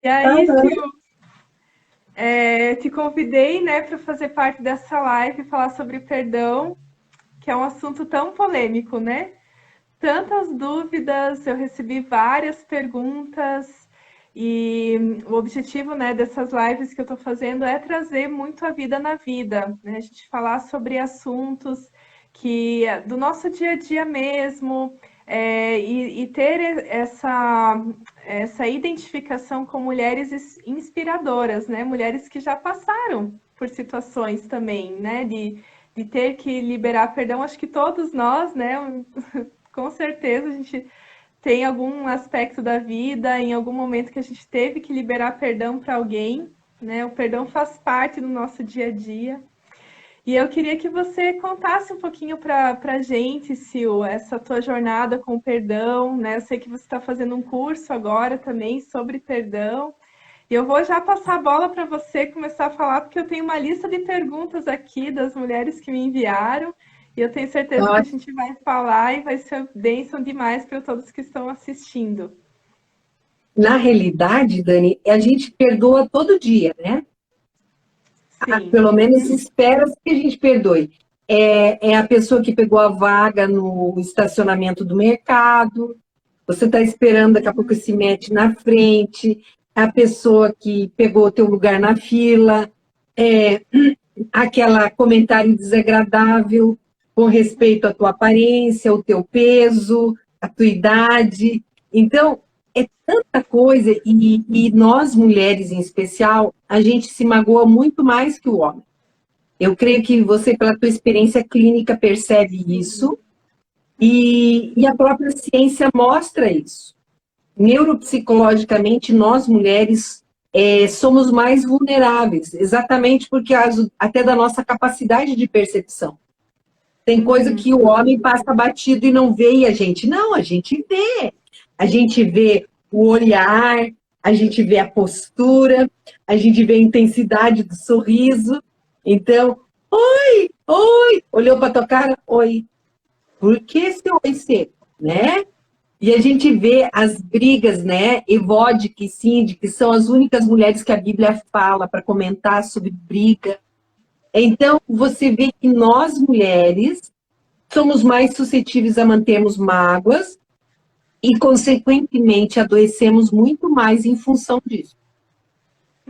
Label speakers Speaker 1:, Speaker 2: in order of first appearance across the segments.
Speaker 1: E aí,
Speaker 2: Aham.
Speaker 1: Sil, te convidei, né, para fazer parte dessa live e falar sobre perdão, que é um assunto tão polêmico, né? Tantas dúvidas, eu recebi várias perguntas e o objetivo, né, dessas lives que eu estou fazendo é trazer muito a vida na vida, né? A gente falar sobre assuntos que do nosso dia a dia mesmo, e ter essa identificação com mulheres inspiradoras, né? Mulheres que já passaram por situações também, né? De ter que liberar perdão. Acho que todos nós, né? Com certeza a gente tem algum aspecto da vida, em algum momento que a gente teve que liberar perdão para alguém, né? O perdão faz parte do nosso dia a dia. E eu queria que você contasse um pouquinho para a gente, Sil, essa tua jornada com o perdão, né? Eu sei que você está fazendo um curso agora também sobre perdão. E eu vou já passar a bola para você começar a falar, porque eu tenho uma lista de perguntas aqui das mulheres que me enviaram. E eu tenho certeza que a gente vai falar e vai ser bênção demais para todos que estão assistindo.
Speaker 2: Na realidade, Dani, a gente perdoa todo dia, né?
Speaker 1: Sim.
Speaker 2: Pelo menos espera-se que a gente perdoe. É a pessoa que pegou a vaga no estacionamento do mercado, você está esperando, daqui a pouco se mete na frente, é a pessoa que pegou o teu lugar na fila, é aquela comentário desagradável com respeito à tua aparência, ao teu peso, à tua idade. Então, é tanta coisa, e nós, mulheres em especial, a gente se magoa muito mais que o homem. Eu creio que você, pela tua experiência clínica, percebe isso, e a própria ciência mostra isso. Neuropsicologicamente, nós mulheres somos mais vulneráveis, exatamente porque até da nossa capacidade de percepção. Tem coisa
Speaker 1: Uhum.
Speaker 2: que o homem passa batido e não vê, e a gente não, a gente vê. A gente vê o olhar, a gente vê a postura, a gente vê a intensidade do sorriso. Então, oi, oi, olhou para tua cara, oi. Por que esse oi seco, né? E a gente vê as brigas, né? Evódica e Síndica, que são as únicas mulheres que a Bíblia fala para comentar sobre briga. Então, você vê que nós, mulheres, somos mais suscetíveis a mantermos mágoas e, consequentemente, adoecemos muito mais em função disso.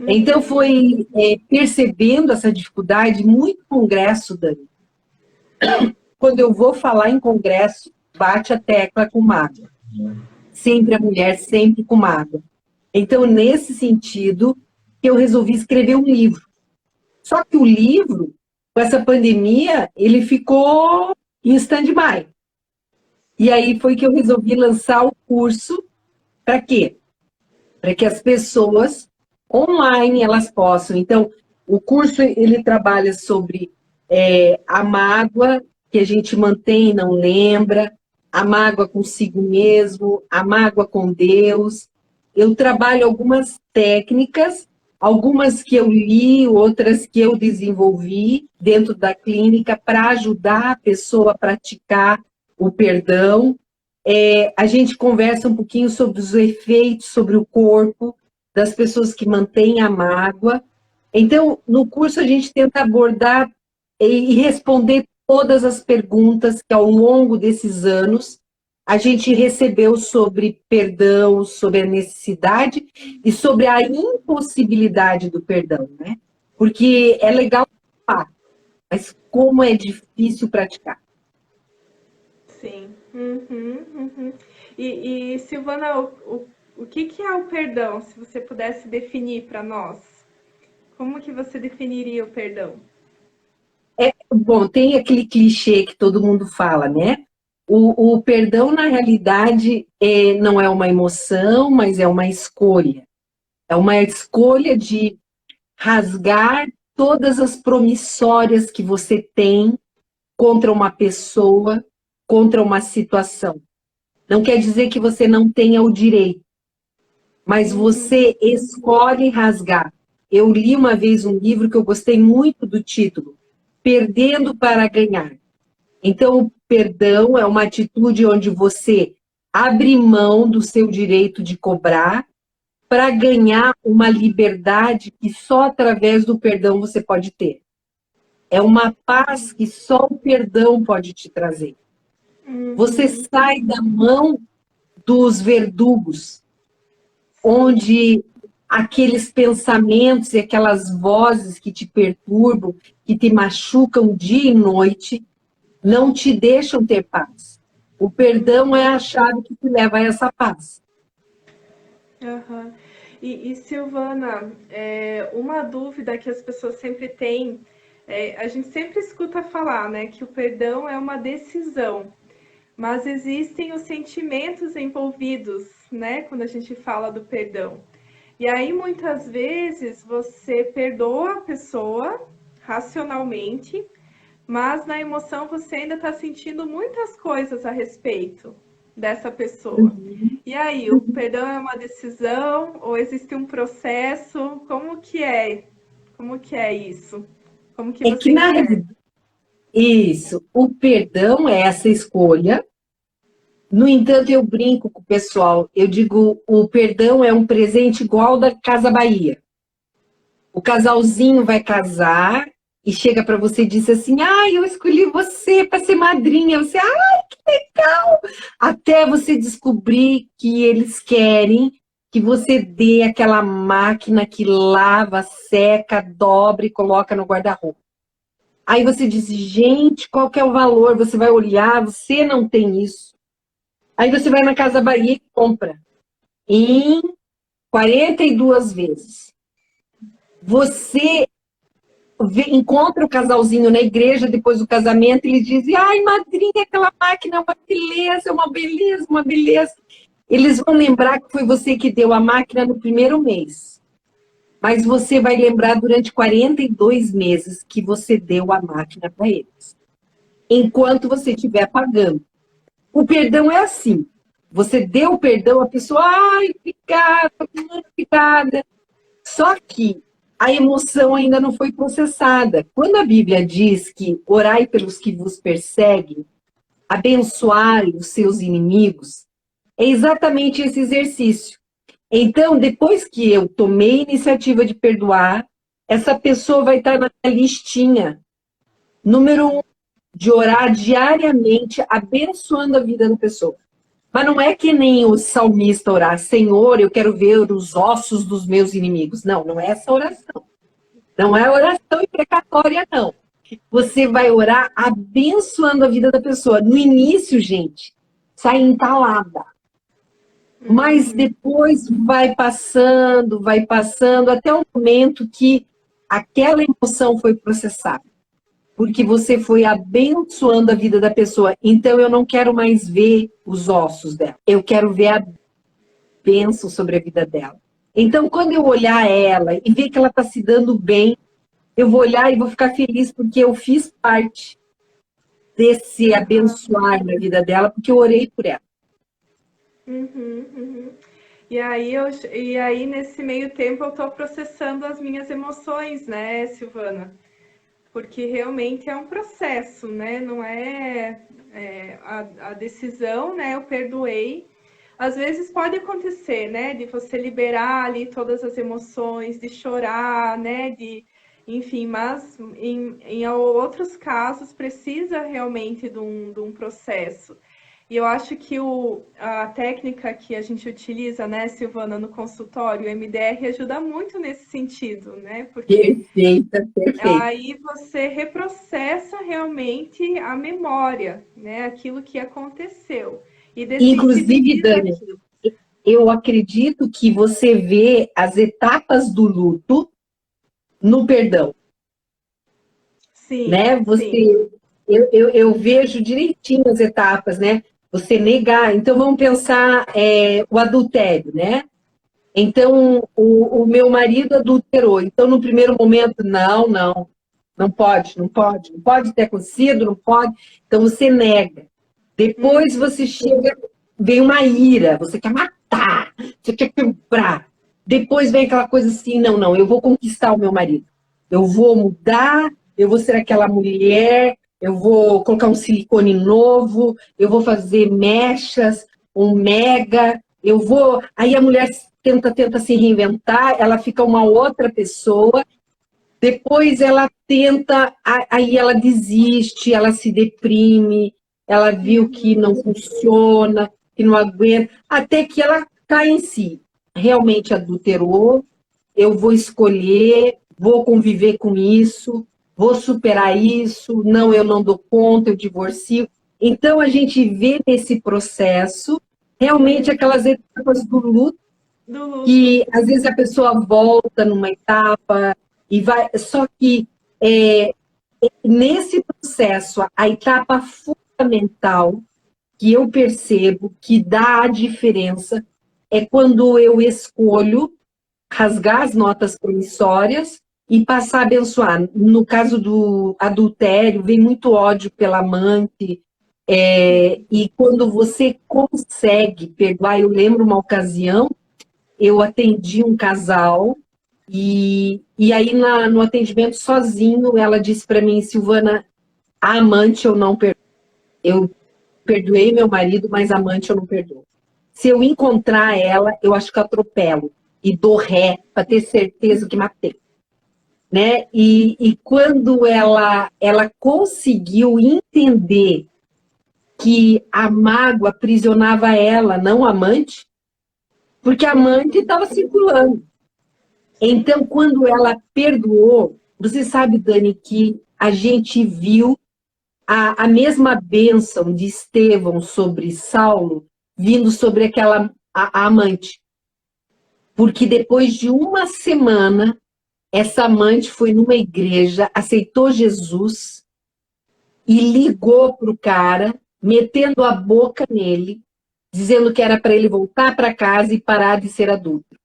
Speaker 2: Então,
Speaker 1: Uhum.
Speaker 2: foi percebendo essa dificuldade, muito congresso, Dani. Quando eu vou falar em congresso, bate a tecla com mágoa. Sempre a mulher, sempre com mágoa. Então, nesse sentido, eu resolvi escrever um livro. Só que o livro, com essa pandemia, ele ficou em stand-by. E aí foi que eu resolvi lançar o curso. Para quê? Para que as pessoas online elas possam. Então, o curso ele trabalha sobre a mágoa que a gente mantém e não lembra, a mágoa consigo mesmo, a mágoa com Deus. Eu trabalho algumas técnicas, algumas que eu li, outras que eu desenvolvi dentro da clínica para ajudar a pessoa a praticar o perdão. A gente conversa um pouquinho sobre os efeitos sobre o corpo das pessoas que mantêm a mágoa. Então, no curso a gente tenta abordar e responder todas as perguntas que ao longo desses anos a gente recebeu sobre perdão, sobre a necessidade e sobre a impossibilidade do perdão, né? Porque é legal falar, mas como é difícil praticar.
Speaker 1: Sim. Uhum, uhum. Silvana, o que é o perdão? Se você pudesse definir para nós, como que você definiria o perdão?
Speaker 2: Bom, tem aquele clichê que todo mundo fala, né? O perdão, na realidade, não é uma emoção, mas é uma escolha. É uma escolha de rasgar todas as promissórias que você tem contra uma pessoa, contra uma situação. Não quer dizer que você não tenha o direito, mas
Speaker 1: Uhum.
Speaker 2: você escolhe rasgar. Eu li uma vez um livro que eu gostei muito do título, Perdendo para Ganhar. Então, o perdão é uma atitude onde você abre mão do seu direito de cobrar para ganhar uma liberdade que só através do perdão você pode ter. É uma paz que só o perdão pode te trazer. Você sai da mão dos verdugos, onde aqueles pensamentos e aquelas vozes que te perturbam, que te machucam dia e noite, não te deixam ter paz. O perdão é a chave que te leva a essa paz.
Speaker 1: Uhum. E Silvana, uma dúvida que as pessoas sempre têm, a gente sempre escuta falar, né, que o perdão é uma decisão, mas existem os sentimentos envolvidos, né, quando a gente fala do perdão. E aí, muitas vezes, você perdoa a pessoa racionalmente, mas na emoção você ainda está sentindo muitas coisas a respeito dessa pessoa. E aí, o perdão é uma decisão ou existe um processo? Como que é? Como que é isso? Como que
Speaker 2: É
Speaker 1: você
Speaker 2: que, na
Speaker 1: enxerga?
Speaker 2: realidade, isso, o perdão é essa escolha. No entanto, eu brinco com o pessoal, eu digo, o perdão é um presente igual da Casa Bahia. O casalzinho vai casar e chega para você e diz assim, eu escolhi você para ser madrinha. Você, que legal! Até você descobrir que eles querem que você dê aquela máquina que lava, seca, dobra e coloca no guarda-roupa. Aí você diz, gente, qual que é o valor? Você vai olhar, você não tem isso. Aí você vai na Casa Bahia e compra em 42 vezes. Você encontra o casalzinho na igreja depois do casamento e eles dizem, madrinha, aquela máquina é uma beleza, é uma beleza, uma beleza. Eles vão lembrar que foi você que deu a máquina no primeiro mês. Mas você vai lembrar durante 42 meses que você deu a máquina para eles. Enquanto você estiver pagando. O perdão é assim. Você deu o perdão, a pessoa, obrigada, muito obrigada. Só que a emoção ainda não foi processada. Quando a Bíblia diz que orai pelos que vos perseguem, abençoai os seus inimigos, é exatamente esse exercício. Então, depois que eu tomei a iniciativa de perdoar, essa pessoa vai estar na minha listinha. Número 1, de orar diariamente, abençoando a vida da pessoa. Mas não é que nem o salmista orar, Senhor, eu quero ver os ossos dos meus inimigos. Não, não é essa oração. Não é oração imprecatória, não. Você vai orar abençoando a vida da pessoa. No início, gente, sai entalada. Mas depois vai passando, até o momento que aquela emoção foi processada. Porque você foi abençoando a vida da pessoa. Então, eu não quero mais ver os ossos dela. Eu quero ver a bênção sobre a vida dela. Então, quando eu olhar ela e ver que ela está se dando bem, eu vou olhar e vou ficar feliz porque eu fiz parte desse abençoar na vida dela, porque eu orei por ela.
Speaker 1: E aí, nesse meio tempo, eu estou processando as minhas emoções, né, Silvana? Porque realmente é um processo, né? Não a decisão, né? Eu perdoei. Às vezes pode acontecer, né? De você liberar ali todas as emoções, de chorar, né? Enfim, mas em outros casos precisa realmente de um processo. E eu acho que a técnica que a gente utiliza, né, Silvana, no consultório, o MDR, ajuda muito nesse sentido, né? Porque
Speaker 2: Perfeita.
Speaker 1: aí você reprocessa realmente a memória, né? Aquilo que aconteceu. E
Speaker 2: Inclusive,
Speaker 1: dessensibiliza
Speaker 2: Dani,
Speaker 1: aquilo.
Speaker 2: eu acredito que você vê as etapas do luto no perdão,
Speaker 1: Sim,
Speaker 2: né?
Speaker 1: sim.
Speaker 2: Eu vejo direitinho as etapas, né? Você negar. Então, vamos pensar o adultério, né? Então, o meu marido adulterou. Então, no primeiro momento, não pode ter acontecido, não pode. Então, você nega. Depois você chega, vem uma ira, você quer matar, você quer quebrar. Depois vem aquela coisa assim, não, eu vou conquistar o meu marido. Eu vou mudar, eu vou ser aquela mulher, eu vou colocar um silicone novo, eu vou fazer mechas, um mega, eu vou... Aí a mulher tenta se reinventar, ela fica uma outra pessoa, depois ela tenta, aí ela desiste, ela se deprime, ela viu que não funciona, que não aguenta, até que ela cai em si. Realmente adulterou, eu vou escolher, vou conviver com isso, vou superar isso, não, eu não dou conta, eu divorcio. Então, a gente vê nesse processo realmente aquelas etapas do luto,
Speaker 1: Do luto.
Speaker 2: que às vezes a pessoa volta numa etapa e vai. Só que nesse processo, a etapa fundamental que eu percebo que dá a diferença é quando eu escolho rasgar as notas promissórias e passar a abençoar. No caso do adultério, vem muito ódio pela amante, e quando você consegue perdoar, eu lembro uma ocasião, eu atendi um casal, e aí no atendimento sozinho, ela disse para mim, Silvana, a amante eu não perdoo. Eu perdoei meu marido, mas a amante eu não perdoo. Se eu encontrar ela, eu acho que eu atropelo e dou ré para ter certeza que matei. Né? E quando ela conseguiu entender que a mágoa aprisionava ela, não a amante, porque a amante estava circulando. Então, quando ela perdoou, você sabe, Dani, que a gente viu a mesma bênção de Estevão sobre Saulo vindo sobre a amante. Porque depois de uma semana, essa amante foi numa igreja, aceitou Jesus e ligou para o cara, metendo a boca nele, dizendo que era para ele voltar para casa e parar de ser adulto.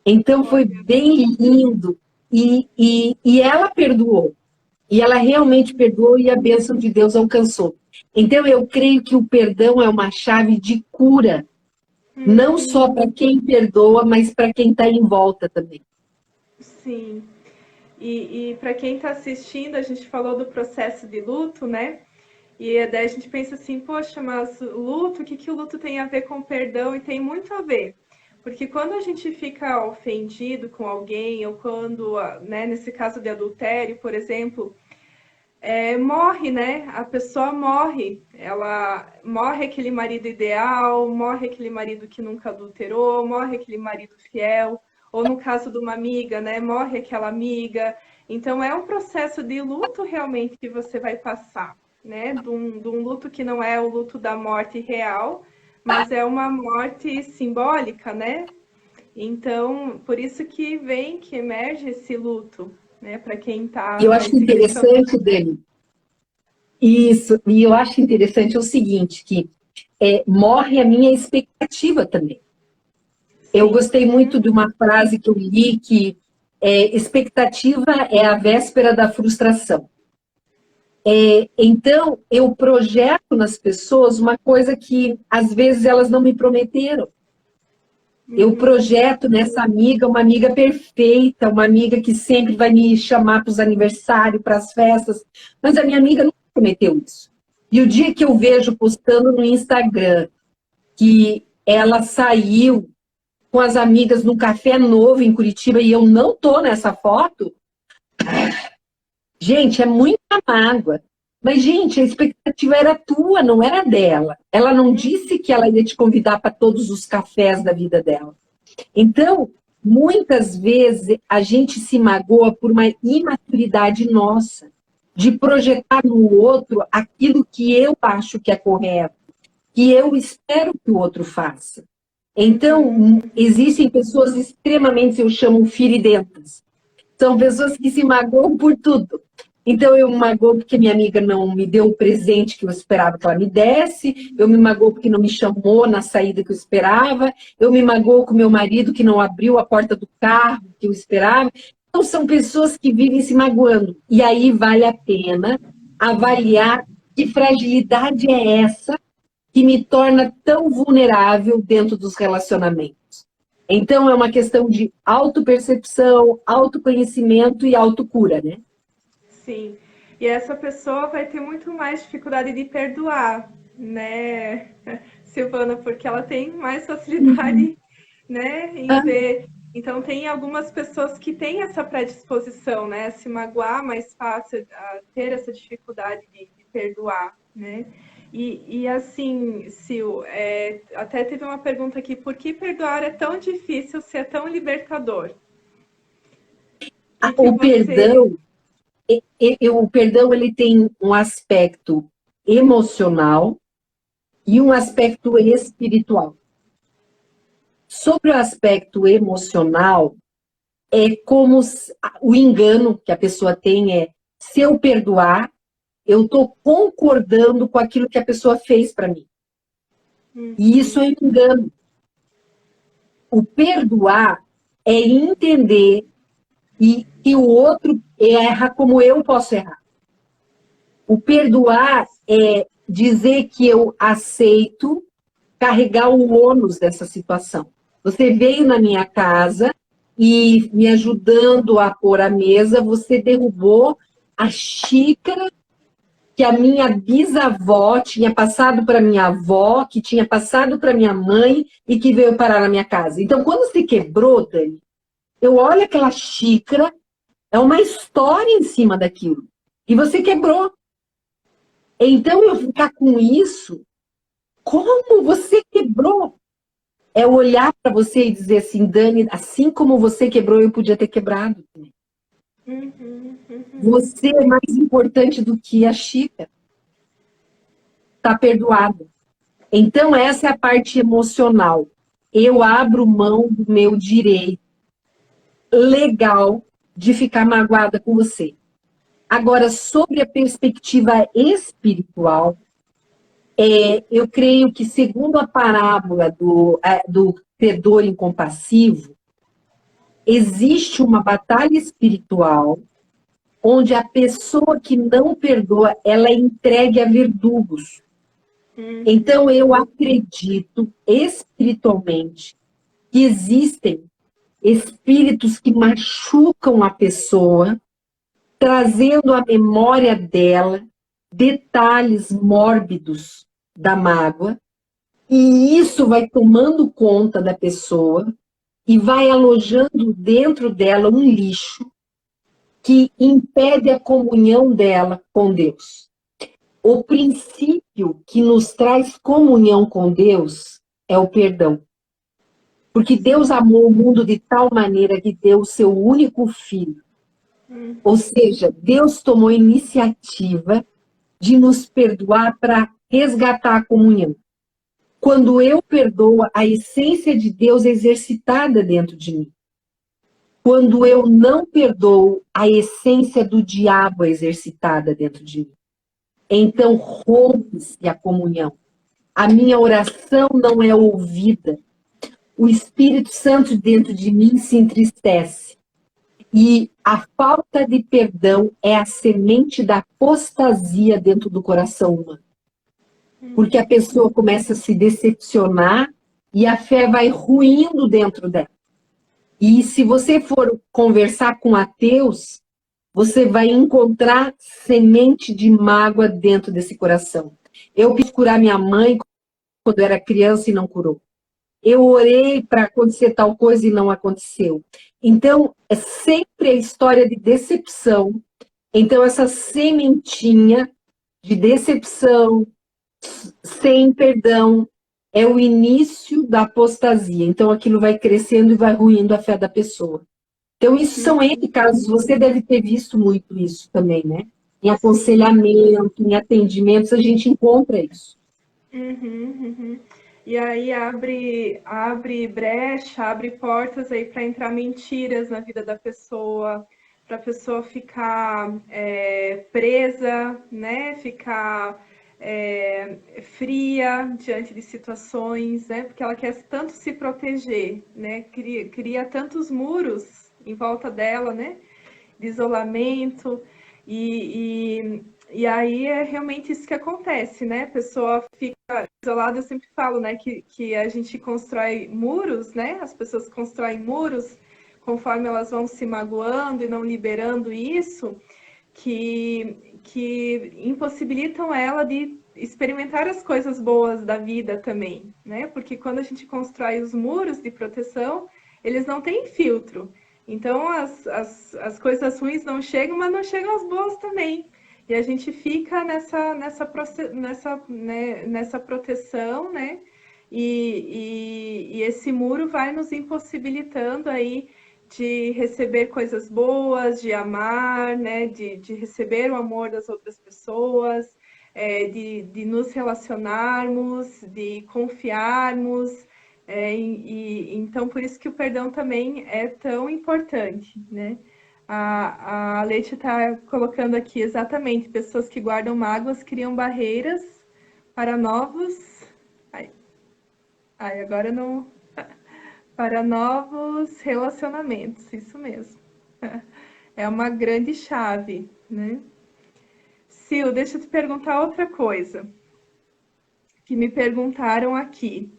Speaker 2: Então foi bem lindo. E ela perdoou. E ela realmente perdoou e a bênção de Deus alcançou. Então eu creio que o perdão é uma chave de cura. Não só para quem perdoa, mas para quem está em volta também.
Speaker 1: Sim. E para quem está assistindo, a gente falou do processo de luto, né? E daí a gente pensa assim, poxa, mas luto, o que o luto tem a ver com perdão? E tem muito a ver. Porque quando a gente fica ofendido com alguém, ou quando, né, nesse caso de adultério, por exemplo, morre, né? A pessoa morre. Ela morre aquele marido ideal, morre aquele marido que nunca adulterou, morre aquele marido fiel. Ou no caso de uma amiga, né? Morre aquela amiga. Então é um processo de luto realmente que você vai passar, né? De um luto que não é o luto da morte real, mas é uma morte simbólica, né? Então, por isso que emerge esse luto, né? Para quem está
Speaker 2: Eu acho
Speaker 1: nesse questionamento.
Speaker 2: interessante, Dani, isso, e eu acho interessante o seguinte, que morre a minha expectativa também. Eu gostei muito de uma frase que eu li, que expectativa é a véspera da frustração. Então, eu projeto nas pessoas uma coisa que, às vezes, elas não me prometeram. Eu projeto nessa amiga uma amiga perfeita, uma amiga que sempre vai me chamar para os aniversários, para as festas, mas a minha amiga não prometeu isso. E o dia que eu vejo postando no Instagram que ela saiu com as amigas num café novo em Curitiba e eu não tô nessa foto, gente, é muita mágoa. Mas, gente, a expectativa era tua, não era dela. Ela não disse que ela ia te convidar para todos os cafés da vida dela. Então, muitas vezes, a gente se magoa por uma imaturidade nossa, de projetar no outro aquilo que eu acho que é correto, que eu espero que o outro faça. Então, existem pessoas extremamente, eu chamo feridentas. São pessoas que se magoam por tudo. Então, eu me magoo porque minha amiga não me deu o presente que eu esperava que ela me desse, eu me magoo porque não me chamou na saída que eu esperava, eu me magoo com meu marido que não abriu a porta do carro que eu esperava. Então, são pessoas que vivem se magoando. E aí vale a pena avaliar que fragilidade é essa que me torna tão vulnerável dentro dos relacionamentos. Então, é uma questão de autopercepção, autoconhecimento e autocura, né?
Speaker 1: Sim. E essa pessoa vai ter muito mais dificuldade de perdoar, né? Silvana, porque ela tem mais facilidade, né, em
Speaker 2: Ah,
Speaker 1: ver. Então, tem algumas pessoas que têm essa predisposição, né, a se magoar mais fácil, a ter essa dificuldade de perdoar, né? E assim, Sil, até teve uma pergunta aqui, por que perdoar é tão difícil se é tão libertador? Que
Speaker 2: o
Speaker 1: você...
Speaker 2: perdão, o perdão ele tem um aspecto emocional e um aspecto espiritual. Sobre o aspecto emocional, é como o engano que a pessoa tem é, se eu perdoar, eu estou concordando com aquilo que a pessoa fez para mim. E isso é engano. O perdoar é entender e que o outro erra como eu posso errar. O perdoar é dizer que eu aceito carregar o ônus dessa situação. Você veio na minha casa e me ajudando a pôr a mesa, você derrubou a xícara que a minha bisavó tinha passado para minha avó, que tinha passado para minha mãe e que veio parar na minha casa. Então, quando se quebrou, Dani, eu olho aquela xícara, é uma história em cima daquilo. E você quebrou. Então, eu ficar com isso, como você quebrou? É olhar para você e dizer assim, Dani, assim como você quebrou, eu podia ter quebrado. Você é mais importante do que a xícara. Está perdoado. Então, essa é a parte emocional. Eu abro mão do meu direito legal de ficar magoada com você. Agora, sobre a perspectiva espiritual, eu creio que, segundo a parábola do credor incompassivo, existe uma batalha espiritual onde a pessoa que não perdoa, ela é entregue a verdugos. Então, eu acredito espiritualmente que existem espíritos que machucam a pessoa, trazendo à memória dela detalhes mórbidos da mágoa, e isso vai tomando conta da pessoa e vai alojando dentro dela um lixo que impede a comunhão dela com Deus. O princípio que nos traz comunhão com Deus é o perdão. Porque Deus amou o mundo de tal maneira que deu o seu único filho. Ou seja, Deus tomou iniciativa de nos perdoar para resgatar a comunhão. Quando eu perdoo, a essência de Deus é exercitada dentro de mim. Quando eu não perdoo, a essência do diabo é exercitada dentro de mim. Então rompe-se a comunhão. A minha oração não é ouvida. O Espírito Santo dentro de mim se entristece. E a falta de perdão é a semente da apostasia dentro do coração humano. Porque a pessoa começa a se decepcionar e a fé vai ruindo dentro dela. E se você for conversar com ateus, você vai encontrar semente de mágoa dentro desse coração. Eu quis curar minha mãe quando eu era criança e não curou. Eu orei para acontecer tal coisa e não aconteceu. Então, é sempre a história de decepção. Então, essa sementinha de decepção, sem perdão, é o início da apostasia. Então, aquilo vai crescendo e vai ruindo a fé da pessoa. Então, isso são N casos. Você deve ter visto muito isso também, né? Em aconselhamento, em atendimentos, a gente encontra isso.
Speaker 1: E aí abre brecha, abre portas aí para entrar mentiras na vida da pessoa, para a pessoa ficar presa, né? Ficar fria diante de situações, né? Porque ela quer tanto se proteger, né? Cria tantos muros em volta dela, né? De isolamento e aí é realmente isso que acontece, né? A pessoa fica isolada, eu sempre falo, né, que a gente constrói muros, né? As pessoas constroem muros conforme elas vão se magoando e não liberando isso, que impossibilitam ela de experimentar as coisas boas da vida também, né? Porque quando a gente constrói os muros de proteção, eles não têm filtro. Então, as coisas ruins não chegam, mas não chegam as boas também. E a gente fica nessa proteção, né? E esse muro vai nos impossibilitando aí de receber coisas boas, de amar, né? De receber o amor das outras pessoas, de nos relacionarmos, de confiarmos. Então, por isso que o perdão também é tão importante, né? A Leite está colocando aqui exatamente, pessoas que guardam mágoas criam barreiras para novos. Ai, agora não. Para novos relacionamentos, isso mesmo. É uma grande chave, né? Sil, deixa eu te perguntar outra coisa que me perguntaram aqui.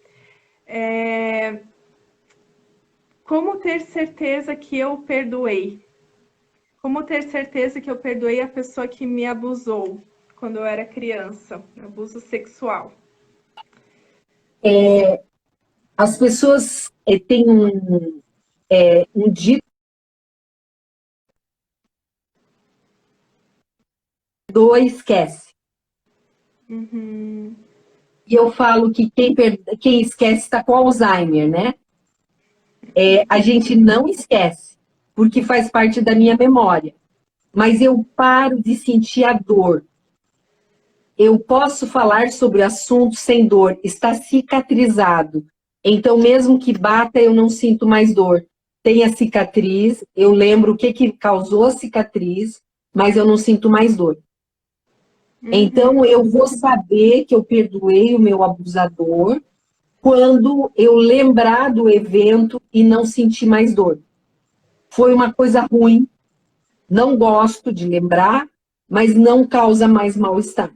Speaker 1: Como ter certeza que eu perdoei? Como ter certeza que eu perdoei a pessoa que me abusou quando eu era criança? Abuso sexual.
Speaker 2: As pessoas têm um dito, perdoa e esquece.
Speaker 1: Uhum.
Speaker 2: E eu falo que quem esquece está com Alzheimer, né? A gente não esquece, porque faz parte da minha memória. Mas eu paro de sentir a dor. Eu posso falar sobre o assunto sem dor, está cicatrizado. Então, mesmo que bata, eu não sinto mais dor. Tem a cicatriz, eu lembro o que causou a cicatriz, mas eu não sinto mais dor. Então, eu vou saber que eu perdoei o meu abusador quando eu lembrar do evento e não sentir mais dor. Foi uma coisa ruim, não gosto de lembrar, mas não causa mais mal-estar.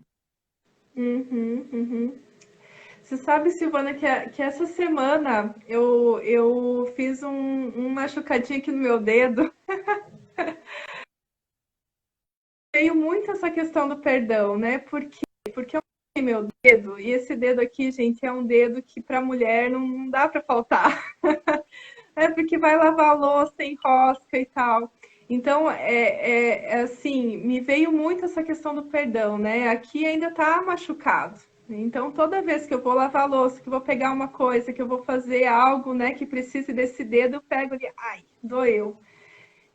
Speaker 1: Você sabe, Silvana, que essa semana eu fiz um machucadinho aqui no meu dedo. Veio muito essa questão do perdão, né? Porque eu machuquei meu dedo, e esse dedo aqui, gente, é um dedo que para mulher não dá para faltar. É porque vai lavar a louça, enrosca e tal. Então, assim, me veio muito essa questão do perdão, né? Aqui ainda tá machucado. Então, toda vez que eu vou lavar a louça, que eu vou pegar uma coisa, que eu vou fazer algo, né, que precise desse dedo, eu pego ali, ai, doeu.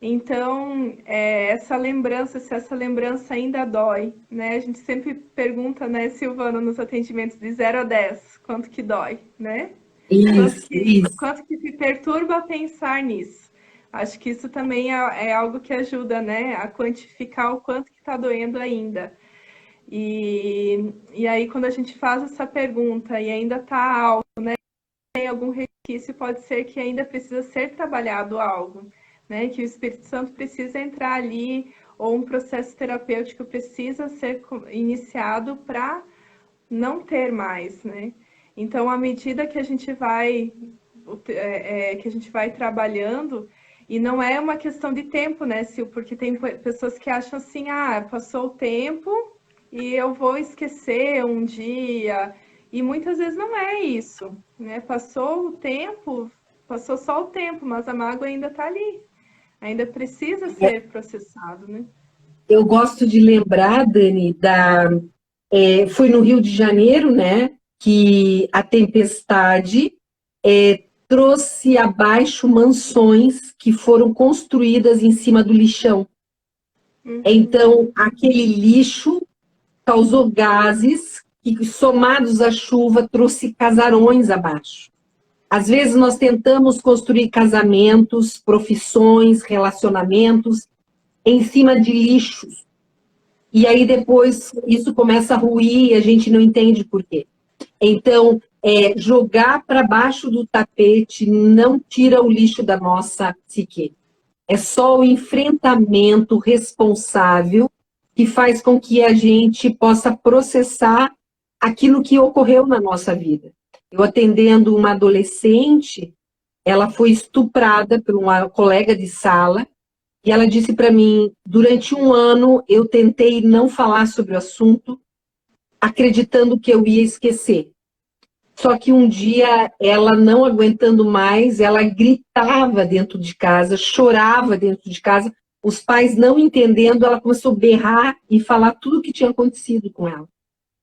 Speaker 1: Então, essa lembrança, se essa lembrança ainda dói, né? A gente sempre pergunta, né, Silvana, nos atendimentos de 0 a 10, quanto que dói, né?
Speaker 2: Isso.
Speaker 1: Quanto que te perturba pensar nisso? Acho que isso também é algo que ajuda, né, a quantificar o quanto que está doendo ainda. E aí, quando a gente faz essa pergunta e ainda está alto, tem algum resquício, pode ser que ainda precisa ser trabalhado algo, né? Que o Espírito Santo precisa entrar ali, ou um processo terapêutico precisa ser iniciado para não ter mais, né? Então, à medida que a gente vai trabalhando, e não é uma questão de tempo, né, Sil? Porque tem pessoas que acham assim, passou o tempo e eu vou esquecer um dia. E muitas vezes não é isso, né? Passou o tempo, passou só o tempo, mas a mágoa ainda está ali. Ainda precisa ser processado, né?
Speaker 2: Eu gosto de lembrar, Dani, foi no Rio de Janeiro, né, que a tempestade trouxe abaixo mansões que foram construídas em cima do lixão. Então, aquele lixo causou gases que, somados à chuva, trouxe casarões abaixo. Às vezes nós tentamos construir casamentos, profissões, relacionamentos em cima de lixos. E aí depois isso começa a ruir e a gente não entende por quê. Então, jogar para baixo do tapete não tira o lixo da nossa psique. É só o enfrentamento responsável que faz com que a gente possa processar aquilo que ocorreu na nossa vida. Eu atendendo uma adolescente, ela foi estuprada por uma colega de sala, e ela disse para mim, durante um ano eu tentei não falar sobre o assunto, acreditando que eu ia esquecer. Só que um dia, ela não aguentando mais, ela gritava dentro de casa, chorava dentro de casa, os pais não entendendo, ela começou a berrar e falar tudo o que tinha acontecido com ela.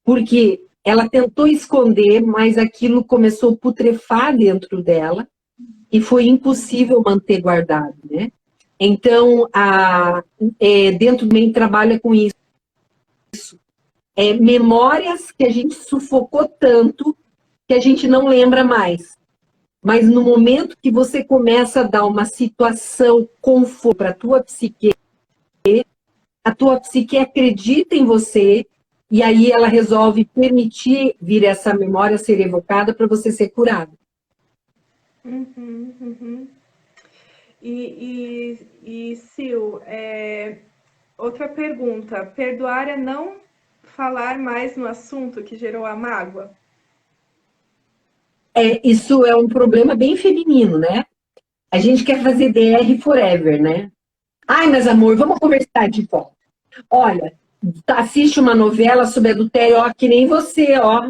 Speaker 2: Porque ela tentou esconder, mas aquilo começou a putrefar dentro dela e foi impossível manter guardado, né? Então, dentro do meio trabalha com isso. Memórias que a gente sufocou tanto que a gente não lembra mais. Mas no momento que você começa a dar uma situação conforto para a tua psique acredita em você e aí ela resolve permitir vir essa memória ser evocada para você ser curado.
Speaker 1: Uhum, uhum. Sil, outra pergunta. Perdoar é não falar mais no assunto que gerou a mágoa?
Speaker 2: Isso é um problema bem feminino, né? A gente quer fazer DR forever, né? Ai, mas amor, vamos conversar de volta. Olha, assiste uma novela sobre adultério, ó, que nem você, ó,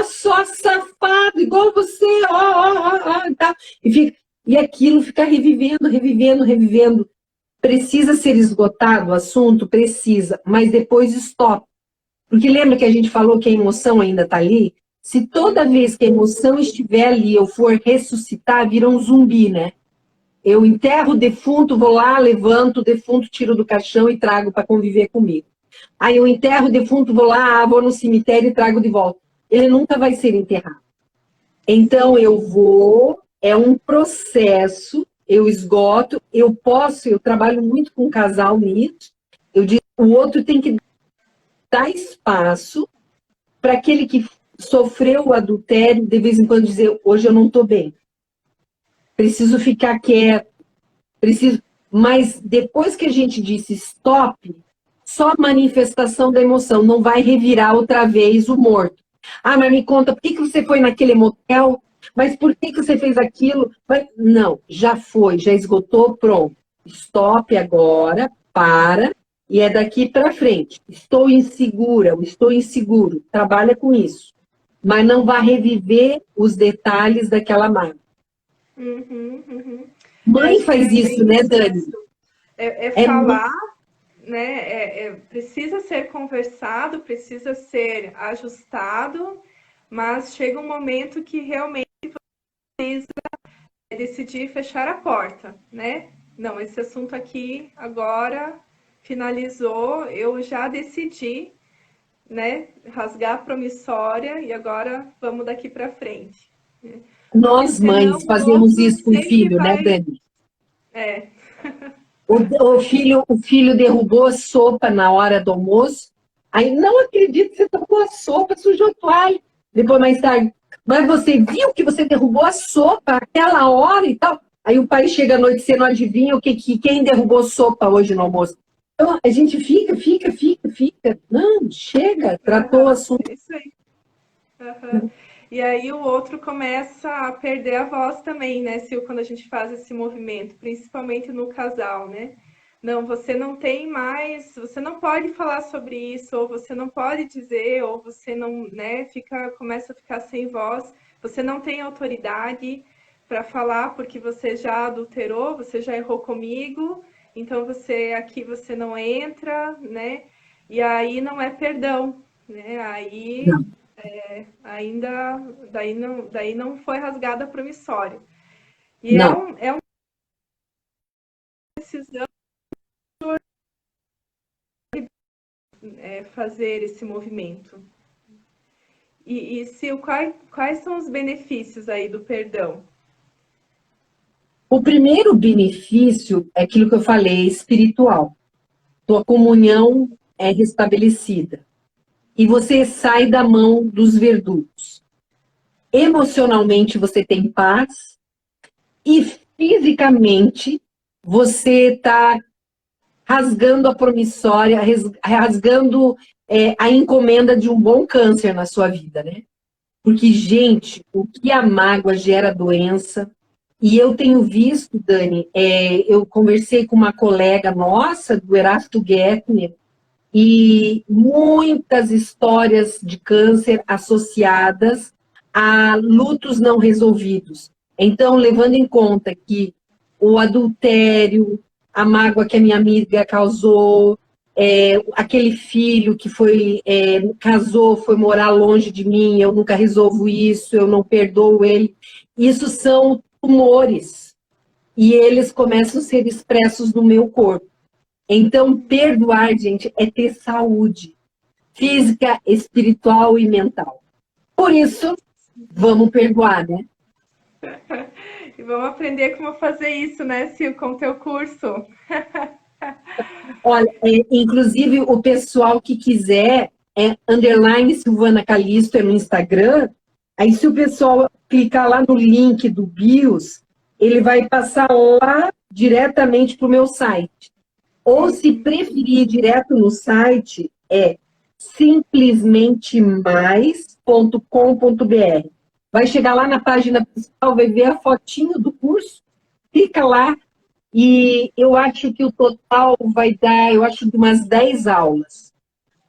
Speaker 2: só safado, igual você, tá? E aquilo fica revivendo, revivendo, revivendo. Precisa ser esgotado o assunto? Precisa, mas depois stop. Porque lembra que a gente falou que a emoção ainda está ali? Se toda vez que a emoção estiver ali, eu for ressuscitar, vira um zumbi, né? Eu enterro o defunto, vou lá, levanto o defunto, tiro do caixão e trago para conviver comigo. Aí eu enterro o defunto, vou lá, vou no cemitério e trago de volta. Ele nunca vai ser enterrado. Então eu vou, é um processo, eu esgoto, eu trabalho muito com casal nisso, eu digo, o outro tem que dar espaço para aquele que sofreu o adultério, de vez em quando dizer, hoje eu não estou bem. Preciso ficar quieto, mas depois que a gente disse stop, só manifestação da emoção, não vai revirar outra vez o morto. Ah, mas me conta, por que você foi naquele motel? Mas por que você fez aquilo? Não, já foi, já esgotou, pronto. Stop agora, para, e é daqui para frente. Estou insegura, estou inseguro, trabalha com isso. Mas não vai reviver os detalhes daquela mágoa.
Speaker 1: Uhum.
Speaker 2: Mãe faz isso, né, Dani?
Speaker 1: Falar, né? Precisa ser conversado, precisa ser ajustado, mas chega um momento que realmente precisa decidir fechar a porta, né? Não, esse assunto aqui agora finalizou, eu já decidi, né? Rasgar a promissória e agora vamos daqui para frente.
Speaker 2: Nós, mães, fazemos isso com o filho, né, Dani? O filho derrubou a sopa na hora do almoço. Aí, não acredito que você tomou a sopa, sujou a toalha. Depois, mais tarde, mas você viu que você derrubou a sopa aquela hora e tal? Aí o pai chega à noite, você não adivinha quem derrubou sopa hoje no almoço. Então, a gente fica. Não, chega, tratou o assunto.
Speaker 1: Isso aí. E aí o outro começa a perder a voz também, né, Sil, quando a gente faz esse movimento, principalmente no casal, né? Não, você não tem mais, você não pode falar sobre isso, ou você não pode dizer, ou você não, né, começa a ficar sem voz, você não tem autoridade para falar porque você já adulterou, você já errou comigo, então você não entra, né? E aí não é perdão, né? Aí ainda daí não foi rasgada a promissória. E
Speaker 2: não.
Speaker 1: é uma decisão fazer esse movimento. Sil, quais são os benefícios aí do perdão?
Speaker 2: O primeiro benefício é aquilo que eu falei, espiritual. Tua comunhão é restabelecida. E você sai da mão dos verdugos. Emocionalmente você tem paz e fisicamente você está rasgando a promissória, rasgando a encomenda de um bom câncer na sua vida, né? Porque, gente, o que a mágoa gera doença. E eu tenho visto, Dani, eu conversei com uma colega nossa, do Erasto Guettner, e muitas histórias de câncer associadas a lutos não resolvidos. Então, levando em conta que o adultério, a mágoa que a minha amiga causou, aquele filho que casou, foi morar longe de mim, eu nunca resolvo isso, eu não perdoo ele. Isso são tumores. E eles começam a ser expressos no meu corpo. Então, perdoar, gente, é ter saúde física, espiritual e mental. Por isso, vamos perdoar, né?
Speaker 1: E vamos aprender como fazer isso, né, Sil, com o teu curso.
Speaker 2: Olha, inclusive o pessoal que quiser, underline Silvana Calisto no Instagram, aí se o pessoal clicar lá no link do BIOS, ele vai passar lá diretamente para o meu site. Ou se preferir direto no site, é simplesmentemais.com.br. Vai chegar lá na página principal, vai ver a fotinho do curso, clica lá, e eu acho que o total vai dar, eu acho, de umas 10 aulas.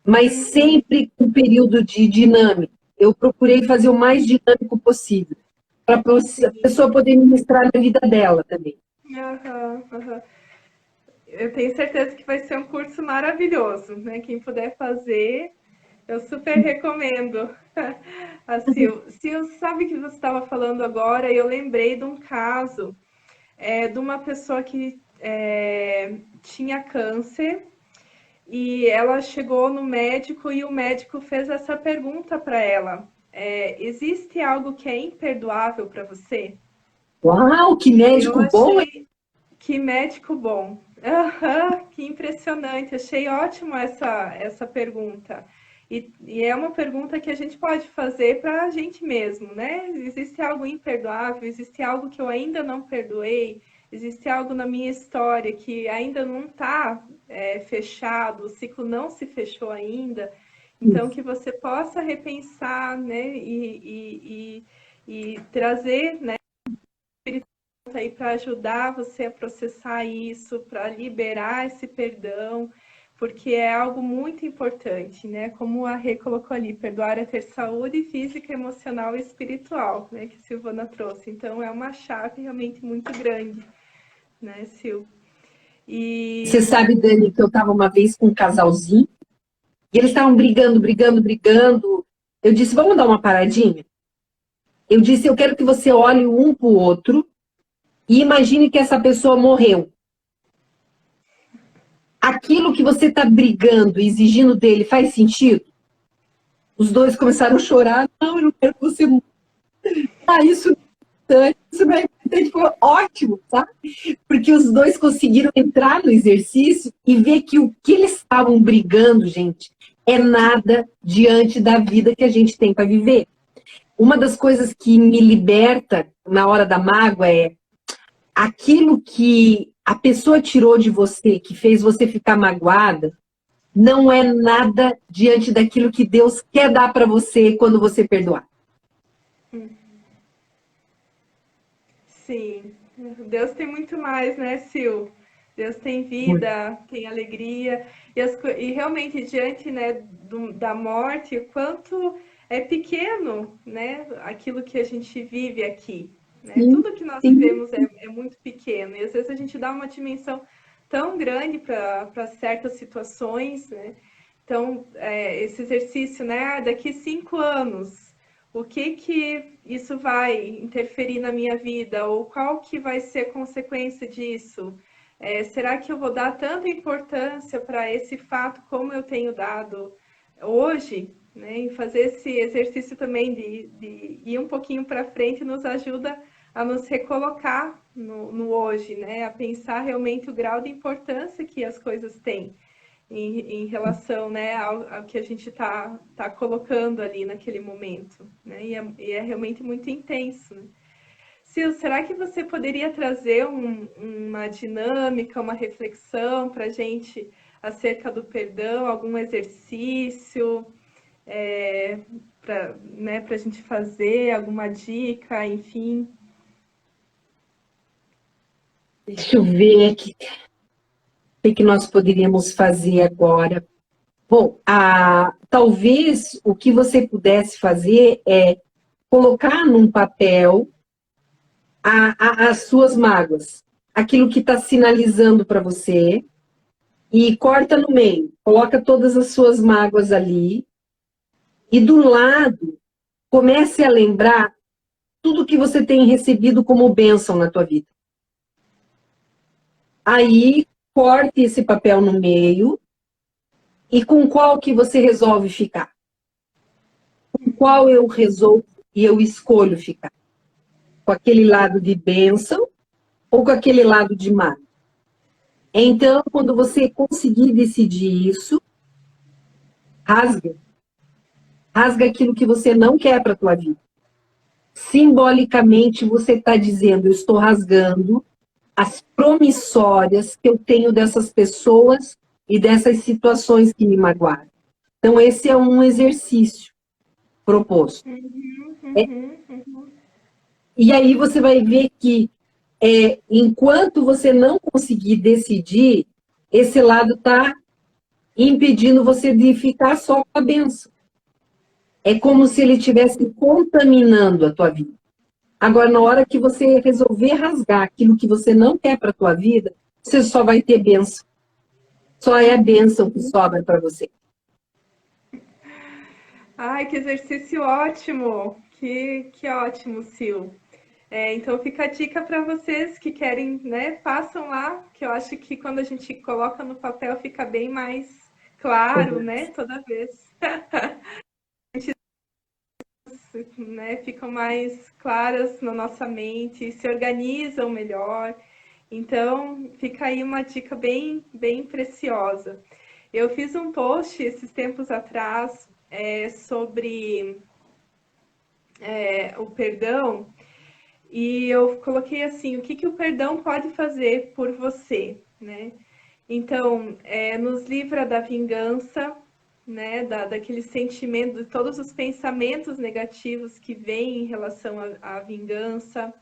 Speaker 2: Mas sempre com período de dinâmico. Eu procurei fazer o mais dinâmico possível, para a pessoa poder ministrar na vida dela também.
Speaker 1: Aham, aham. Eu tenho certeza que vai ser um curso maravilhoso, né? Quem puder fazer, eu super recomendo. A Sil, sabe que você estava falando agora, e eu lembrei de um caso de uma pessoa que tinha câncer e ela chegou no médico e o médico fez essa pergunta para ela: existe algo que é imperdoável para você?
Speaker 2: Uau, que
Speaker 1: Eu
Speaker 2: médico bom, hein?
Speaker 1: achei que médico bom. Aham, que impressionante. Achei ótimo essa pergunta. E é uma pergunta que a gente pode fazer para a gente mesmo, né? Existe algo imperdoável? Existe algo que eu ainda não perdoei? Existe algo na minha história que ainda não está fechado, o ciclo não se fechou ainda? Então, que você possa repensar, né? E trazer, né, aí para ajudar você a processar isso, para liberar esse perdão, porque é algo muito importante, né? Como a Rê colocou ali, perdoar é ter saúde física, emocional e espiritual, né? Que a Silvana trouxe. Então é uma chave realmente muito grande, né, Sil?
Speaker 2: Você
Speaker 1: E
Speaker 2: sabe, Dani, que eu estava uma vez com um casalzinho, e eles estavam brigando, brigando, brigando. Eu disse, vamos dar uma paradinha? Eu disse, eu quero que você olhe um para o outro e imagine que essa pessoa morreu. Aquilo que você está brigando, exigindo dele, faz sentido? Os dois começaram a chorar. Não, eu não quero que você morra. Ah, isso não é importante, foi ótimo, sabe? Porque os dois conseguiram entrar no exercício e ver que o que eles estavam brigando, gente, é nada diante da vida que a gente tem para viver. Uma das coisas que me liberta na hora da mágoa é aquilo que a pessoa tirou de você, que fez você ficar magoada, não é nada diante daquilo que Deus quer dar para você quando você perdoar.
Speaker 1: sim, Deus tem muito mais, né, Sil? Deus tem vida, tem alegria, e realmente diante, né, da morte, o quanto é pequeno, né, aquilo que a gente vive aqui, né?
Speaker 2: Sim,
Speaker 1: Tudo que nós
Speaker 2: sim.
Speaker 1: vivemos é muito pequeno, e às vezes a gente dá uma dimensão tão grande para certas situações, né? Então, esse exercício, né, daqui 5 anos, o que isso vai interferir na minha vida? Ou qual que vai ser a consequência disso? Será que eu vou dar tanta importância para esse fato como eu tenho dado hoje? Né? E fazer esse exercício também de ir um pouquinho para frente nos ajuda a nos recolocar no hoje, né? A pensar realmente o grau de importância que as coisas têm em relação, né, ao que a gente tá colocando ali naquele momento, né? E é realmente muito intenso, né? Sil, será que você poderia trazer uma dinâmica, uma reflexão para a gente acerca do perdão, algum exercício para, né, para a gente fazer, alguma dica, enfim?
Speaker 2: Deixa eu ver aqui. O que nós poderíamos fazer agora? Bom, talvez o que você pudesse fazer é colocar num papel as suas mágoas, aquilo que está sinalizando para você, e corta no meio, coloca todas as suas mágoas ali, e do lado, comece a lembrar tudo que você tem recebido como bênção na tua vida. Aí, corte esse papel no meio, e com qual que você resolve ficar? Com qual eu resolvo e eu escolho ficar? Com aquele lado de bênção ou com aquele lado de mágoa? Então, quando você conseguir decidir isso, rasga. Rasga aquilo que você não quer para a tua vida. Simbolicamente, você está dizendo, eu estou rasgando as promissórias que eu tenho dessas pessoas e dessas situações que me magoaram. Então, esse é um exercício proposto. E aí você vai ver que, enquanto você não conseguir decidir, esse lado está impedindo você de ficar só com a bênção. É como se ele estivesse contaminando a tua vida. Agora, na hora que você resolver rasgar aquilo que você não quer para a tua vida, você só vai ter bênção. Só é a bênção que sobra para você.
Speaker 1: Ai, que exercício ótimo! Que ótimo, Sil. Então fica a dica para vocês que querem, né? Façam lá, que eu acho que quando a gente coloca no papel fica bem mais claro, né? Toda vez. Né, ficam mais claras na nossa mente, se organizam melhor. Então, fica aí uma dica bem preciosa. Eu fiz um post esses tempos atrás sobre o perdão, e eu coloquei assim, o que o perdão pode fazer por você, né? Então, nos livra da vingança, né? Daquele sentimento, de todos os pensamentos negativos que vêm em relação à vingança.